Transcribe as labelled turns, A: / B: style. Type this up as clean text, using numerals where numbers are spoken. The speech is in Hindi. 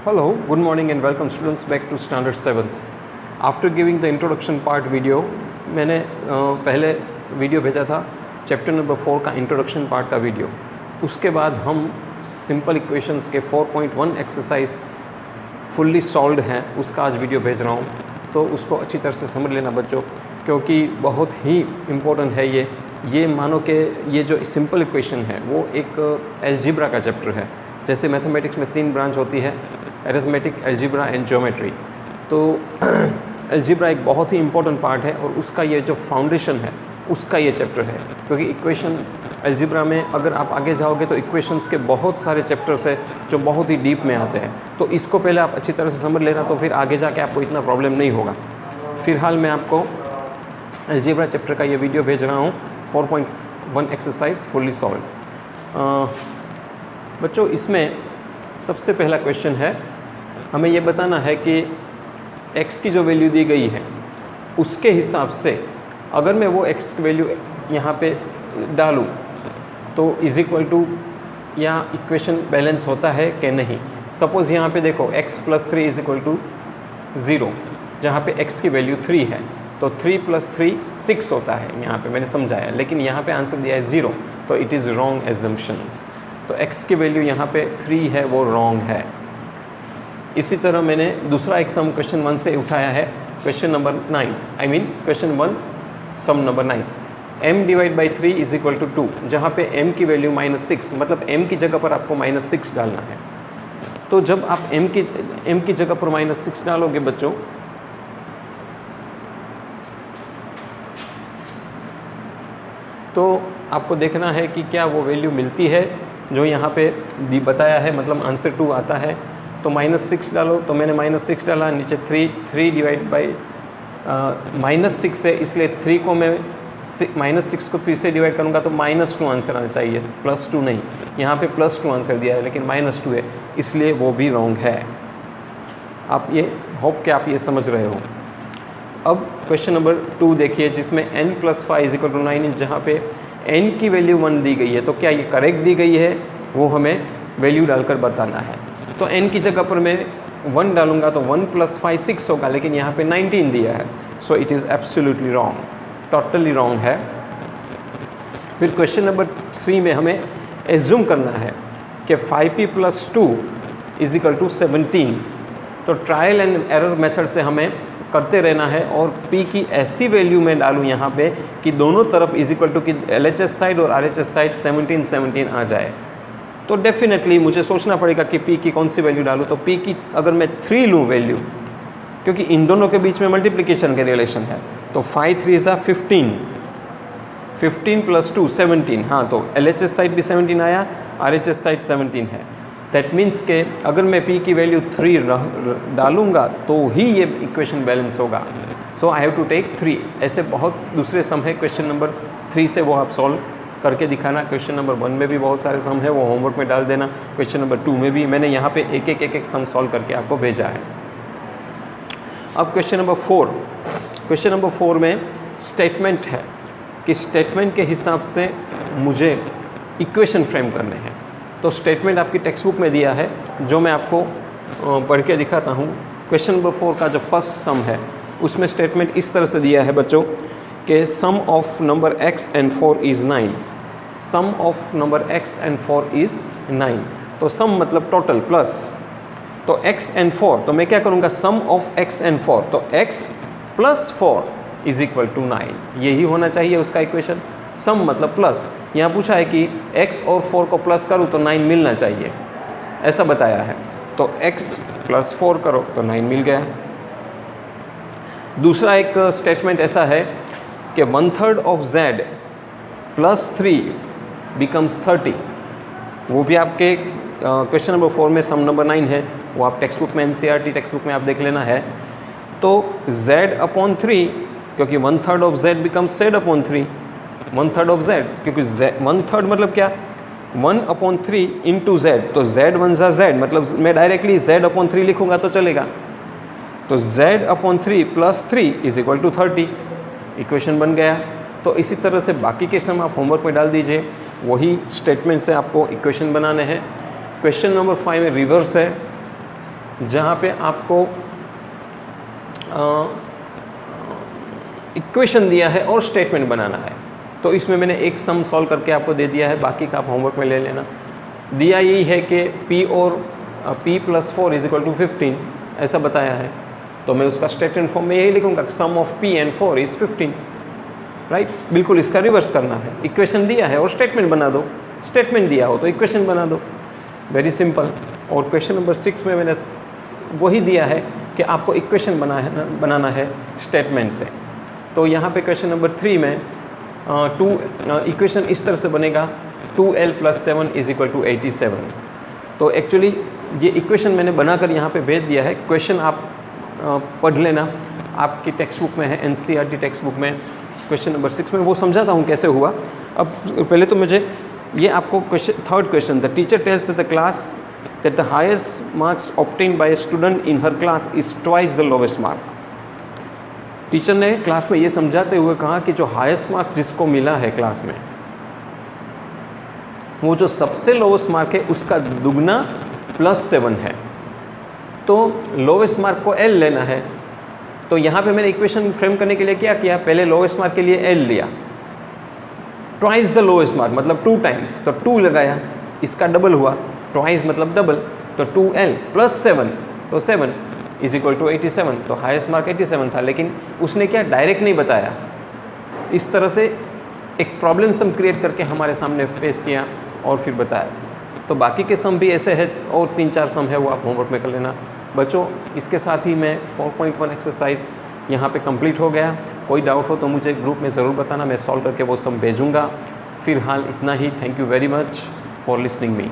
A: Hello, good morning and welcome students back to standard 7th. After giving the introduction part video, मैंने पहले वीडियो भेजा था चैप्टर नंबर 4 का इंट्रोडक्शन पार्ट का वीडियो। उसके बाद हम सिंपल इक्वेशंस के 4.1 एक्सरसाइज फुल्ली सॉल्व्ड हैं, उसका आज वीडियो भेज रहा हूँ। तो उसको अच्छी तरह से समझ लेना बच्चों, क्योंकि बहुत ही इम्पोर्टेंट है ये मानो कि ये जो सिंपल इक्वेशन है वो एक एल्जीब्रा का चैप्टर है। जैसे मैथमेटिक्स में 3 ब्रांच होती है, अरिथमेटिक, एल्जीब्रा एंड ज्योमेट्री। तो एल्जीब्रा एक बहुत ही इम्पोर्टेंट पार्ट है और उसका ये जो फाउंडेशन है उसका ये चैप्टर है, क्योंकि इक्वेशन एल्जीब्रा में अगर आप आगे जाओगे तो इक्वेशंस के बहुत सारे चैप्टर्स है जो बहुत ही डीप में आते हैं। तो इसको पहले आप अच्छी तरह से समझ लेना, तो फिर आगे जाके आपको इतना प्रॉब्लम नहीं होगा। फिलहाल मैं आपको एल्जीब्रा चैप्टर का ये वीडियो भेज रहा हूँ, 4.1 एक्सरसाइज फुल्ली सॉल्व। बच्चों, इसमें सबसे पहला क्वेश्चन है, हमें ये बताना है कि x की जो वैल्यू दी गई है उसके हिसाब से अगर मैं वो x की वैल्यू यहाँ पे डालूँ तो इज इक्वल टू यहाँ इक्वेशन बैलेंस होता है कि नहीं। सपोज़ यहाँ पे देखो x + 3 इज इक्वल टू 0, जहाँ पे x की वैल्यू 3 है, तो 3 + 3 6 होता है। यहाँ पे मैंने समझाया, लेकिन यहाँ पे आंसर दिया है 0, तो इट इज़ रॉन्ग एजम्पशंस। तो x की वैल्यू यहाँ पे 3 है, वो रॉन्ग है। इसी तरह मैंने दूसरा एक सम क्वेश्चन 1 से उठाया है, question number 9, question 1 sum number 9, m/3 is equal to 2, जहाँ पे m की वैल्यू -6, मतलब m की जगह पर आपको -6 डालना है। तो जब आप m की जगह पर -6 डालोगे बच्चों, तो आपको देखना है कि क्या वो वैल्यू मिलती है जो यहाँ पे बताया है, मतलब आंसर 2 आता है। तो -6 डालो, तो मैंने -6 डाला, नीचे 3 डिवाइड बाई -6 है, इसलिए 3 को मैं -6 को 3 से डिवाइड करूँगा तो -2 आंसर आना चाहिए, +2 नहीं। यहाँ पे +2 आंसर दिया है लेकिन -2 है, इसलिए वो भी रॉन्ग है। आप ये होप कि आप ये समझ रहे हो। अब क्वेश्चन नंबर 2 देखिए, जिसमें n + 5 = 9, जहाँ पे n की वैल्यू 1 दी गई है। तो क्या ये करेक्ट दी गई है, वो हमें वैल्यू डालकर बताना है। तो n की जगह पर मैं 1 डालूंगा तो 1 + 5 6 होगा, लेकिन यहाँ पे 19 दिया है, so it is absolutely wrong, totally wrong है। फिर क्वेश्चन नंबर 3 में हमें एज्यूम करना है कि 5p + 2 = 17। तो ट्रायल एंड एरर मेथड से हमें करते रहना है और p की ऐसी वैल्यू में डालूँ यहाँ पे कि दोनों तरफ = कि LHS साइड और RHS साइड 17 आ जाए। तो डेफिनेटली मुझे सोचना पड़ेगा कि p की कौन सी वैल्यू डालूँ। तो p की अगर मैं 3 लूँ वैल्यू, क्योंकि इन दोनों के बीच में मल्टीप्लिकेशन के रिलेशन है, तो 5 3 = 15, 15 + 2 17। हाँ, तो LHS साइड भी 17 आया, RHS साइड 17 है। दैट मीन्स के अगर मैं p की वैल्यू 3 डालूंगा तो ही ये इक्वेशन बैलेंस होगा। सो आई हैव टू टेक 3। ऐसे बहुत दूसरे सम है क्वेश्चन नंबर 3 से, वो आप सॉल्व करके दिखाना। क्वेश्चन नंबर 1 में भी बहुत सारे सम है, वो होमवर्क में डाल देना। क्वेश्चन नंबर 2 में भी मैंने यहाँ पे एक सम सॉल्व करके आपको भेजा है। अब क्वेश्चन नंबर 4, क्वेश्चन नंबर 4 में स्टेटमेंट है कि स्टेटमेंट के हिसाब से मुझे इक्वेशन फ्रेम करने हैं। तो स्टेटमेंट आपकी टेक्स्ट बुक में दिया है, जो मैं आपको पढ़ के दिखाता हूँ। क्वेश्चन नंबर 4 का जो फर्स्ट सम है उसमें स्टेटमेंट इस तरह से दिया है बच्चों कि sum of number x and 4 is 9, sum of number x and 4 is 9। तो सम मतलब टोटल प्लस, तो x and 4, तो मैं क्या करूँगा, सम ऑफ x and 4, तो x + 4 = 9, यही होना चाहिए उसका इक्वेशन। सम मतलब प्लस, यहाँ पूछा है कि x और 4 को प्लस करूँ तो 9 मिलना चाहिए, ऐसा बताया है। तो x + 4 करो तो 9 मिल गया। दूसरा एक स्टेटमेंट ऐसा है कि 1/3 ऑफ z + 3 becomes 30। वो भी आपके क्वेश्चन नंबर 4 में सम नंबर 9 है, वो आप टेक्स्ट बुक में NCERT टेक्स्ट बुक में आप देख लेना है। तो z/3, क्योंकि 1/3 of z becomes z/3, 1/3 of z, क्योंकि 1/3 मतलब क्या, 1/3 × z, तो z1 z, मतलब मैं डायरेक्टली z/3 लिखूँगा तो चलेगा। तो z/3 + 3 = 30, इक्वेशन बन गया। तो इसी तरह से बाकी के सम आप होमवर्क में डाल दीजिए, वही स्टेटमेंट से आपको इक्वेशन बनाने हैं। क्वेश्चन नंबर 5 में रिवर्स है, जहाँ पे आपको इक्वेशन दिया है और स्टेटमेंट बनाना है। तो इसमें मैंने एक सम सॉल्व करके आपको दे दिया है, बाकी का आप होमवर्क में ले लेना। दिया यही है कि p और p + 4 = 15 ऐसा बताया है, तो मैं उसका स्टेटमेंट फॉर्म में यही लिखूंगा, सम ऑफ p and 4 = 15, राइट। बिल्कुल इसका रिवर्स करना है, इक्वेशन दिया है और स्टेटमेंट बना दो, स्टेटमेंट दिया हो तो इक्वेशन बना दो, वेरी सिंपल। और क्वेश्चन नंबर 6 में मैंने वही दिया है कि आपको इक्वेशन बनाना है स्टेटमेंट से। तो यहाँ पे क्वेश्चन नंबर 3 में इक्वेशन इस तरह से बनेगा, 2l + 7 = 87। तो एक्चुअली ये इक्वेशन मैंने बनाकर यहाँ पे भेज दिया है, क्वेश्चन आप पढ़ लेना, आपकी टेक्स्ट बुक में है, NCERT टेक्स्ट बुक में क्वेश्चन नंबर 6 में वो समझाता हूँ कैसे हुआ। अब पहले तो मुझे ये आपको third question, the teacher tells the class that the highest marks obtained by a student in her class is twice the lowest mark. Teacher ने क्लास में ये समझाते हुए कहा कि जो हाईएस्ट मार्क जिसको मिला है क्लास में, वो जो सबसे लोवेस्ट मार्क है उसका दुगना +7 है। तो लोवेस्ट मार्क को L लेना है। तो यहाँ पे मैंने इक्वेशन फ्रेम करने के लिए क्या किया, पहले लोवेस्ट मार्क के लिए L लिया, ट्वाइस द लोवेस्ट मार्क मतलब 2 टाइम्स, तो 2 लगाया, इसका डबल हुआ, ट्वाइस मतलब डबल, तो 2L + 7 तो 7 = 87। तो हाईएस्ट मार्क 87 था, लेकिन उसने क्या डायरेक्ट नहीं बताया, इस तरह से एक प्रॉब्लम सम क्रिएट करके हमारे सामने पेश किया और फिर बताया। तो बाकी के सम भी ऐसे है और 3-4 सम है, वो आप होमवर्क में कर लेना बच्चों। इसके साथ ही मैं 4.1 एक्सरसाइज यहाँ पे कंप्लीट हो गया। कोई डाउट हो तो मुझे ग्रुप में ज़रूर बताना, मैं सॉल्व करके वो सम भेजूँगा। फिलहाल इतना ही। Thank you very much for listening me.